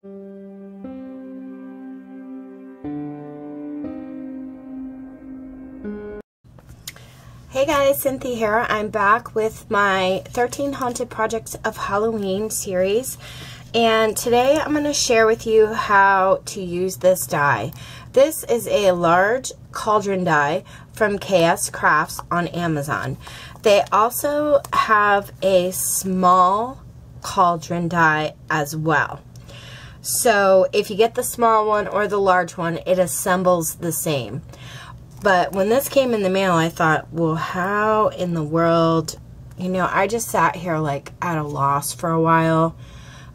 Hey guys, Cynthia here. I'm back with my 13 Haunted Projects of Halloween series, and today I'm going to share with you how to use this die. This is a large cauldron die from KS Crafts on Amazon. They also have a small cauldron die as well. So if you get the small one or the large one, it assembles the same. But when this came in the mail, I thought, well, how in the world, you know, I just sat here like at a loss for a while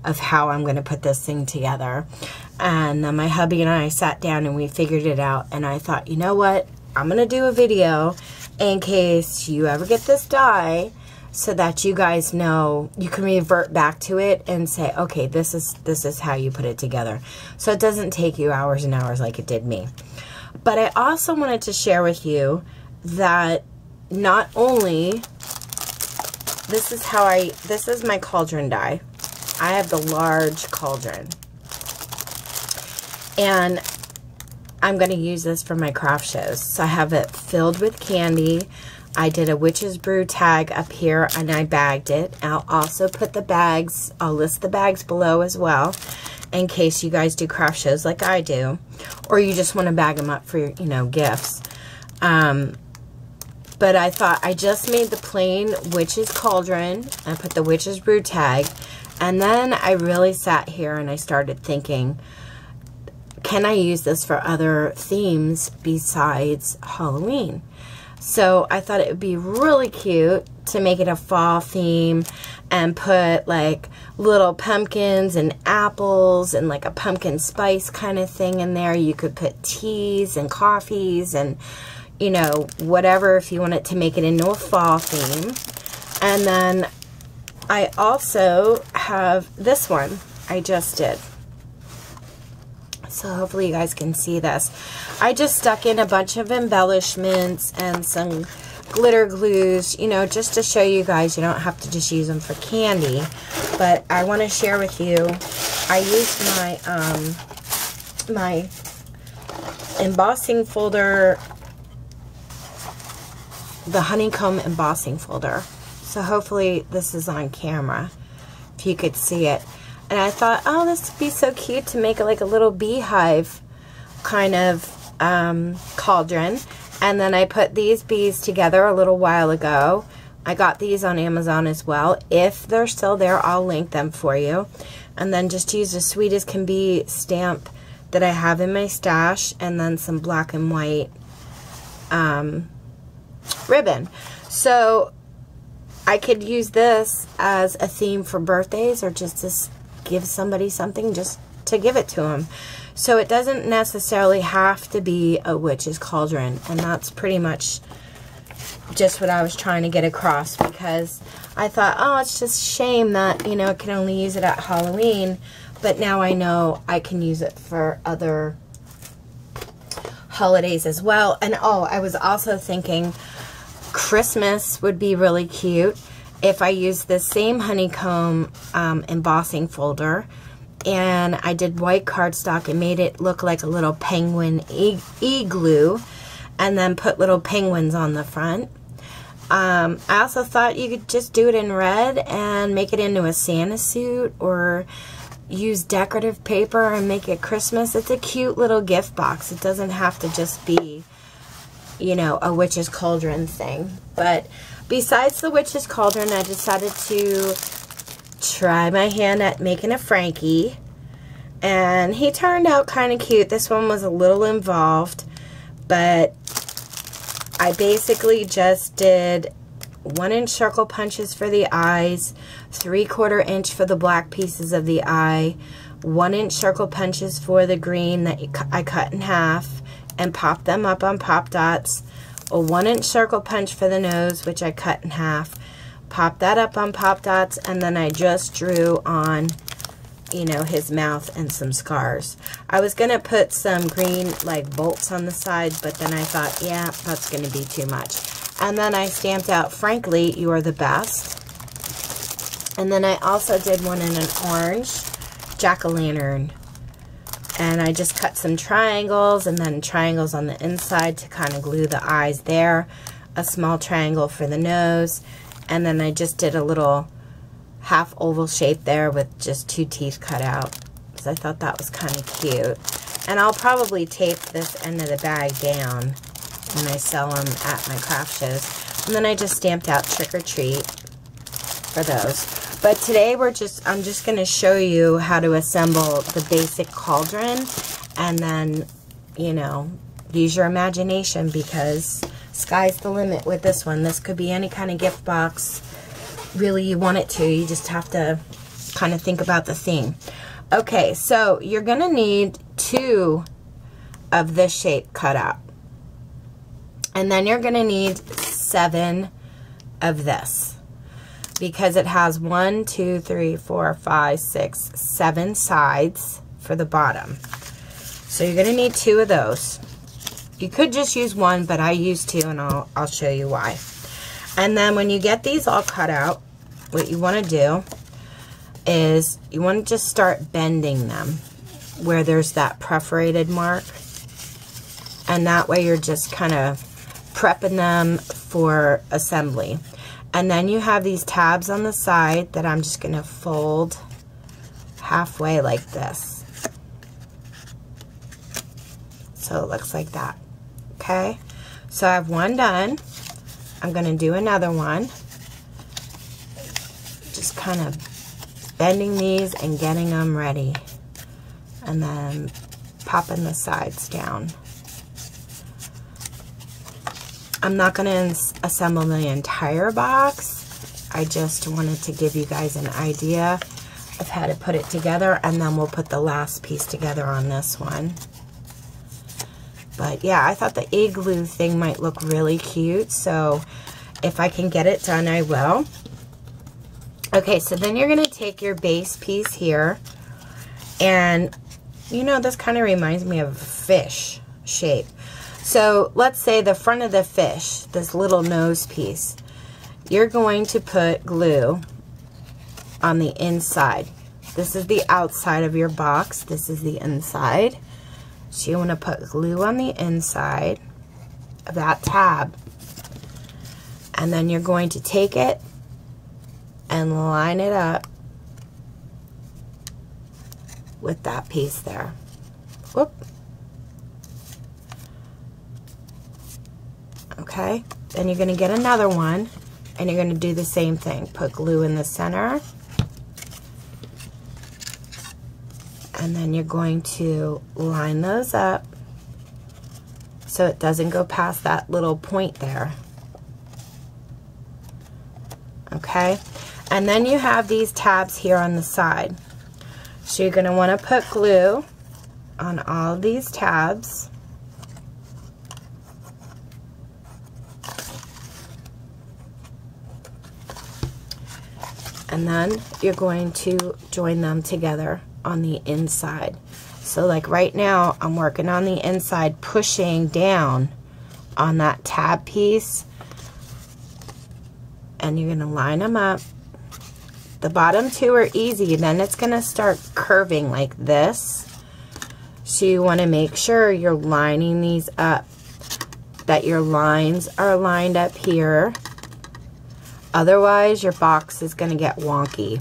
of how I'm going to put this thing together. And my hubby and I sat down and we figured it out. And I thought, you know what, I'm going to do a video in case you ever get this die so that you guys know, you can revert back to it and say, okay, this is how you put it together. So it doesn't take you hours and hours like it did me. But I also wanted to share with you that not only, this is my cauldron die. I have the large cauldron. And I'm going to use this for my craft shows. So I have it filled with candy. I did a Witch's Brew tag up here and I bagged it. I'll also put the bags, I'll list the bags below as well, in case you guys do craft shows like I do, or you just want to bag them up for, you know, gifts. But I thought, I just made the plain Witch's Cauldron. I put the Witch's Brew tag, and then I really sat here and I started thinking, can I use this for other themes besides Halloween? So I thought it would be really cute to make it a fall theme and put like little pumpkins and apples and like a pumpkin spice kind of thing in there. You could put teas and coffees and, you know, whatever if you want it to make it into a fall theme. And then I also have this one I just did. So hopefully you guys can see this. I just stuck in a bunch of embellishments and some glitter glues, you know, just to show you guys you don't have to just use them for candy. But I want to share with you, I used my embossing folder, the honeycomb embossing folder. So hopefully this is on camera, if you could see it. And I thought, oh, this would be so cute to make like a little beehive kind of cauldron. And then I put these bees together a little while ago. I got these on Amazon as well. If they're still there, I'll link them for you. And then just use a Sweet as Can Be stamp that I have in my stash, and then some black and white ribbon. So I could use this as a theme for birthdays, or just to give somebody something, just to give it to them. So it doesn't necessarily have to be a witch's cauldron, and that's pretty much just what I was trying to get across, because I thought, oh, it's just a shame that, you know, I can only use it at Halloween, but now I know I can use it for other holidays as well. And oh, I was also thinking Christmas would be really cute if I use this same honeycomb embossing folder, and I did white cardstock and made it look like a little penguin igloo, and then put little penguins on the front. I also thought you could just do it in red and make it into a Santa suit, or use decorative paper and make it Christmas. It's a cute little gift box. It doesn't have to just be, you know, a witch's cauldron thing. But besides the witch's cauldron, I decided to try my hand at making a Frankie, and he turned out kind of cute. This one was a little involved, but I basically just did 1-inch circle punches for the eyes, 3/4 inch for the black pieces of the eye, 1-inch circle punches for the green that I cut in half and popped them up on pop dots, a 1-inch circle punch for the nose, which I cut in half, popped that up on pop dots, and then I just drew on, you know, his mouth and some scars. I was going to put some green like bolts on the side, but then I thought, yeah, that's going to be too much. And then I stamped out, "Frankly, you are the best." And then I also did one in an orange jack-o'-lantern And I just cut some triangles and then triangles on the inside to kind of glue the eyes there. A small triangle for the nose. And then I just did a little half oval shape there with just 2 teeth cut out. Because I thought that was kind of cute. And I'll probably tape this end of the bag down when I sell them at my craft shows. And then I just stamped out Trick or Treat for those. But today I'm just going to show you how to assemble the basic cauldron, and then, you know, use your imagination, because sky's the limit with this one. This could be any kind of gift box. Really, you want it to. You just have to kind of think about the theme. Okay, so you're going to need 2 of this shape cut out. And then you're going to need 7 of this, because it has 1, 2, 3, 4, 5, 6, 7 sides for the bottom. So you're going to need 2 of those. You could just use 1, but I use 2, and I'll show you why. And then when you get these all cut out, what you want to do is you want to just start bending them where there's that perforated mark. And that way you're just kind of prepping them for assembly. And then you have these tabs on the side that I'm just going to fold halfway like this. So it looks like that. Okay? So I have one done. I'm going to do another one. Just kind of bending these and getting them ready. And then popping the sides down. I'm not going to assemble the entire box. I just wanted to give you guys an idea of how to put it together, and then we'll put the last piece together on this one. But yeah, I thought the igloo thing might look really cute, so if I can get it done, I will. Okay, so then you're going to take your base piece here, and you know, this kind of reminds me of a fish shape. So let's say the front of the fish, this little nose piece, you're going to put glue on the inside. This is the outside of your box. This is the inside. So you want to put glue on the inside of that tab. And then you're going to take it and line it up with that piece there. Whoop. Okay, then you're going to get another one, and you're going to do the same thing. Put glue in the center, and then you're going to line those up so it doesn't go past that little point there. Okay, and then you have these tabs here on the side. So you're going to want to put glue on all of these tabs. And then you're going to join them together on the inside. So like right now, I'm working on the inside, pushing down on that tab piece. And you're going to line them up. The bottom 2 are easy. Then it's going to start curving like this. So you want to make sure you're lining these up, that your lines are lined up here. Otherwise, your box is going to get wonky.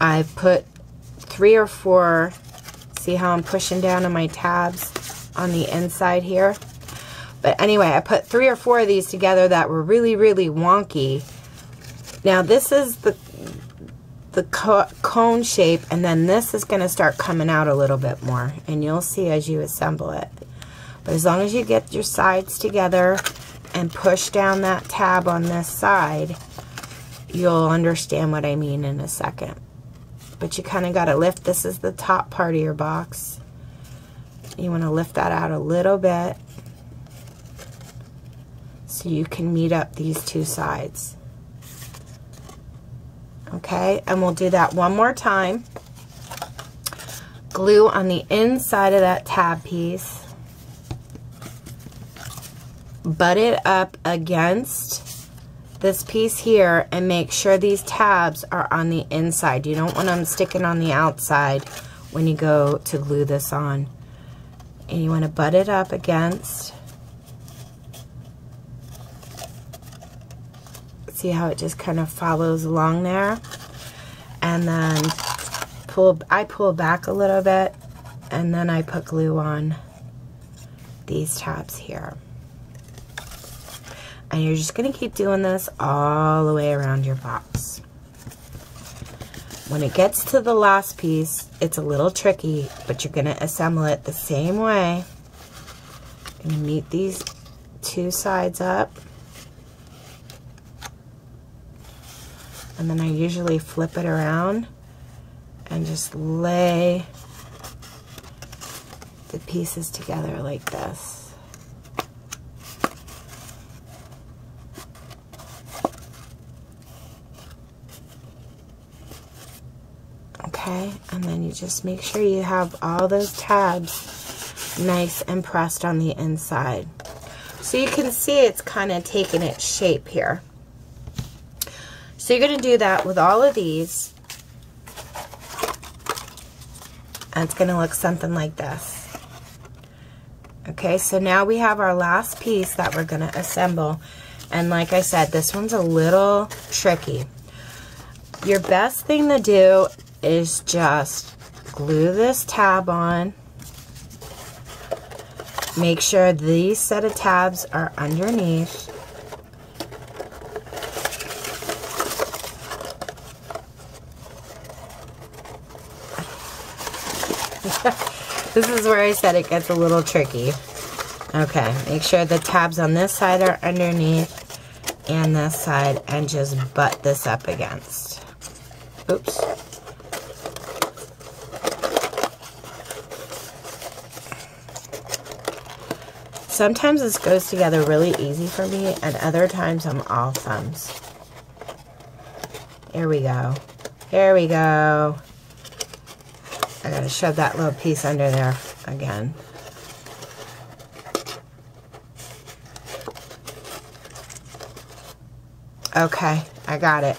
I put 3 or 4, see how I'm pushing down on my tabs on the inside here? But anyway, I put 3 or 4 of these together that were really, really wonky. Now this is the cone shape, and then this is going to start coming out a little bit more, and you'll see as you assemble it. But as long as you get your sides together and push down that tab on this side, you'll understand what I mean in a second. But you kind of got to lift. This is the top part of your box. You want to lift that out a little bit so you can meet up these 2 sides. Okay, and we'll do that one more time. Glue on the inside of that tab piece. Butt it up against this piece here and make sure these tabs are on the inside. You don't want them sticking on the outside when you go to glue this on. And you want to butt it up against. See how it just kind of follows along there? And then I pull back a little bit, and then I put glue on these tabs here. And you're just going to keep doing this all the way around your box. When it gets to the last piece, it's a little tricky, but you're going to assemble it the same way. You're going to meet these two sides up. And then I usually flip it around and just lay the pieces together like this. Okay, and then you just make sure you have all those tabs nice and pressed on the inside. So you can see it's kind of taking its shape here. So you're going to do that with all of these, and it's going to look something like this. Okay, so now we have our last piece that we're going to assemble, and like I said, this one's a little tricky. Your best thing to do is just glue this tab on. Make sure these set of tabs are underneath. This is where I said it gets a little tricky. Okay, make sure the tabs on this side are underneath and this side, and just butt this up against. Oops. Sometimes this goes together really easy for me, and other times I'm all thumbs. Here we go. Here we go. I gotta shove that little piece under there again. Okay, I got it.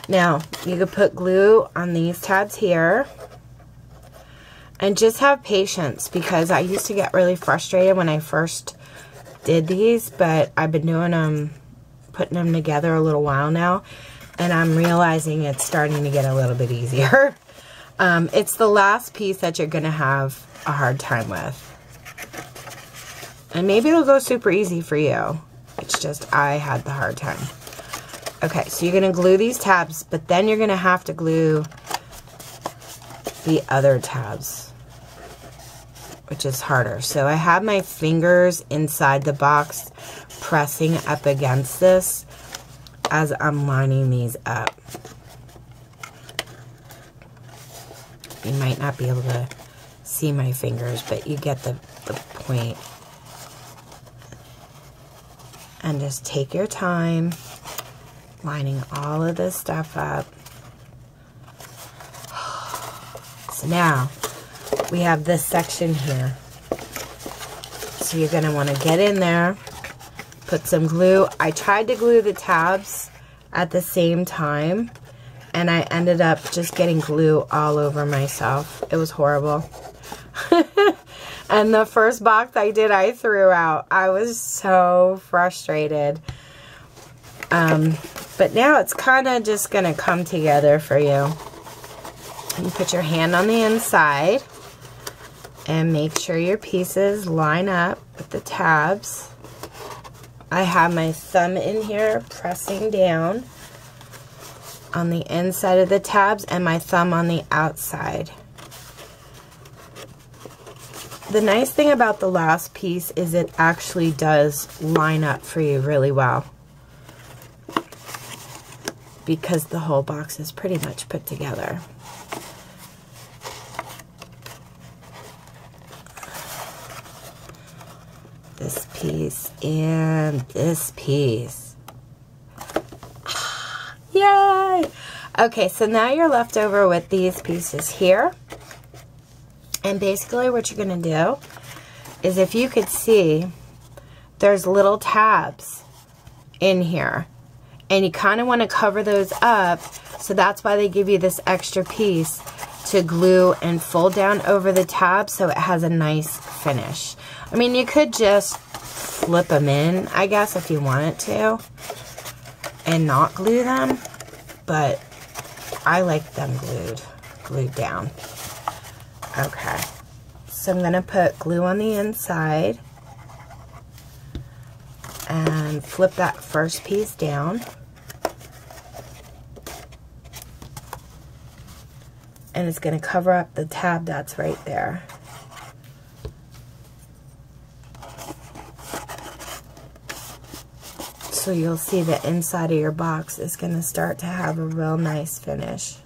Now, you could put glue on these tabs here. And just have patience, because I used to get really frustrated when I first did these, but I've been doing them, putting them together a little while now, and I'm realizing it's starting to get a little bit easier. It's the last piece that you're going to have a hard time with. And maybe it'll go super easy for you. It's just I had the hard time. Okay, so you're going to glue these tabs, but then you're going to have to glue the other tabs, which is harder. So I have my fingers inside the box pressing up against this as I'm lining these up. You might not be able to see my fingers, but you get the point. And just take your time lining all of this stuff up. So now we have this section here. So you're going to want to get in there, put some glue. I tried to glue the tabs at the same time, and I ended up just getting glue all over myself. It was horrible. And the first box I did, I threw out. I was so frustrated. But now it's kind of just going to come together for you. You put your hand on the inside and make sure your pieces line up with the tabs. I have my thumb in here pressing down on the inside of the tabs and my thumb on the outside. The nice thing about the last piece is it actually does line up for you really well, because the whole box is pretty much put together. This piece and this piece. Yay! Okay, so now you're left over with these pieces here. And basically what you're going to do is, if you could see, there's little tabs in here. And you kind of want to cover those up, so that's why they give you this extra piece to glue and fold down over the tab so it has a nice finish. I mean, you could just flip them in, I guess, if you wanted to, and not glue them, but I like them glued down. Okay, so I'm gonna put glue on the inside and flip that first piece down. And it's going to cover up the tab that's right there. So you'll see the inside of your box is going to start to have a real nice finish.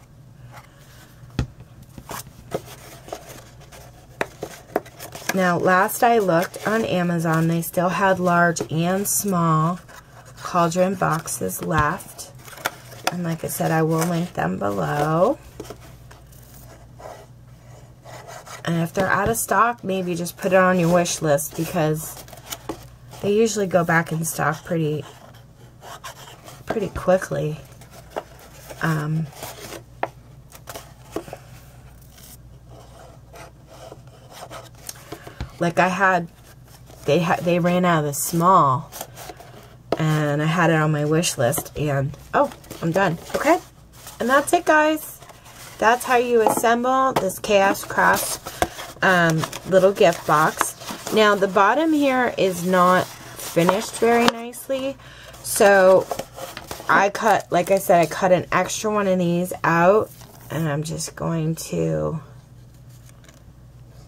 Now, last I looked on Amazon, they still had large and small cauldron boxes left. And like I said, I will link them below. And if they're out of stock, maybe just put it on your wish list, because they usually go back in stock pretty quickly. Like I had, they ran out of the small, and I had it on my wish list, and oh, I'm done. Okay, and that's it, guys. That's how you assemble this Chaos Crafts little gift box. Now, the bottom here is not finished very nicely, so I cut, like I said, I cut an extra one of these out, and I'm just going to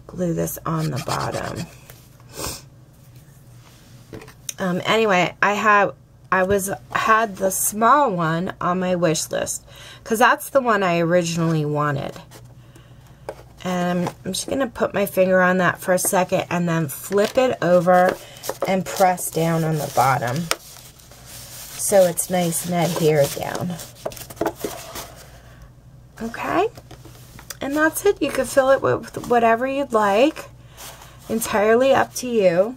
glue this on the bottom. Anyway, I had the small one on my wish list, because that's the one I originally wanted. And I'm just going to put my finger on that for a second and then flip it over and press down on the bottom so it's nice and adhered down. Okay, and that's it. You can fill it with whatever you'd like. Entirely up to you.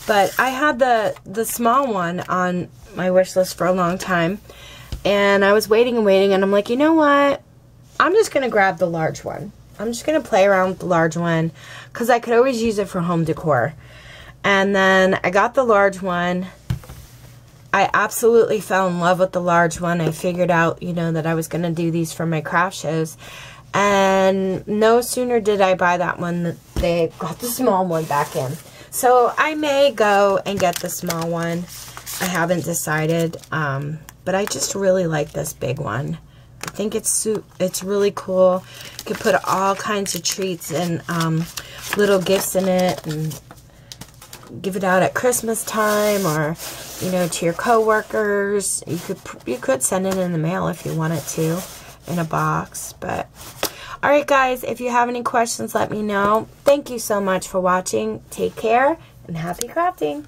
But I had the small one on my wish list for a long time, and I was waiting and waiting, and I'm like, you know what? I'm just going to grab the large one. I'm just going to play around with the large one, because I could always use it for home decor. And then I got the large one. I absolutely fell in love with the large one. I figured out, you know, that I was going to do these for my craft shows. And no sooner did I buy that one than they got the small one back in. So I may go and get the small one. I haven't decided, but I just really like this big one. I think it's really cool. You can put all kinds of treats and little gifts in it, and give it out at Christmas time, or you know, to your coworkers. You could send it in the mail if you wanted to, in a box. But all right, guys, if you have any questions, let me know. Thank you so much for watching. Take care and happy crafting.